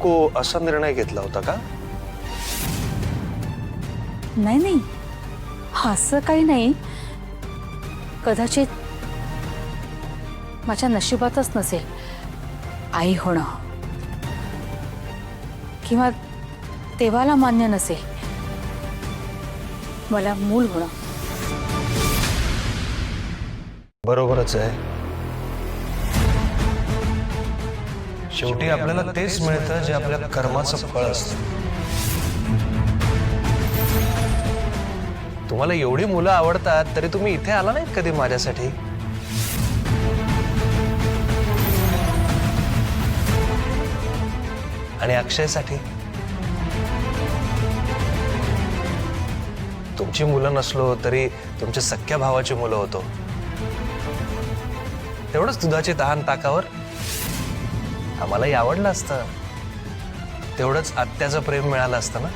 नको असा निर्णय घेतला होता का? नाही नाही, असं काही नाही. कदाचित माझ्या नशिबातच नसेल आई होणं, किंवा देवाला मान्य नसेल मला मूल होणं. बरोबरच आहे. शेवटी आपल्याला तेच मिळतं जे आपल्या कर्माचं फळ असतं. तुम्हाला एवढी मुलं आवडतात तरी तुम्ही इथे आला नाहीत कधी माझ्यासाठी? आणि अक्षयसाठी? तुमची मुलं नसलो तरी तुमच्या सख्या भावाची मुलं होतो. तेवढंच दुधाची तहान ताकावर आम्हालाही आवडलं असतं. तेवढंच आत्याचं प्रेम मिळालं असतं ना.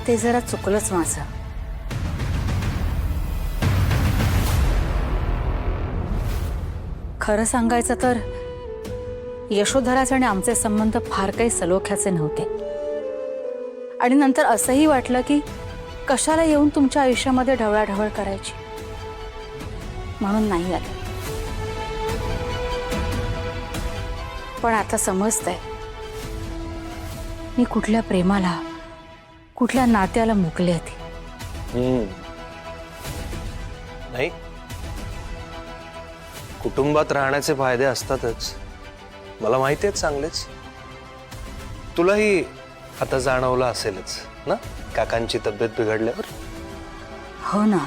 ते जरा चुकलंच माझं. खरं सांगायचं तर यशोधराचे आणि आमचे संबंध फार काही सलोख्याचे नव्हते. आणि नंतर असंही वाटलं की कशाला येऊन तुमच्या आयुष्यामध्ये ढवळाढवळ करायची, म्हणून नाही आले. पण आता समजतंय मी कुठल्या प्रेमाला, कुठल्या नात्याला मुकले होते. नाही, कुटुंबात राहण्याचे फायदे असतातच, मला माहिती आहे चांगलेच. तुलाही आता जाणवलं असेलच ना काकांची तब्येत बिघडल्यावर. हो ना.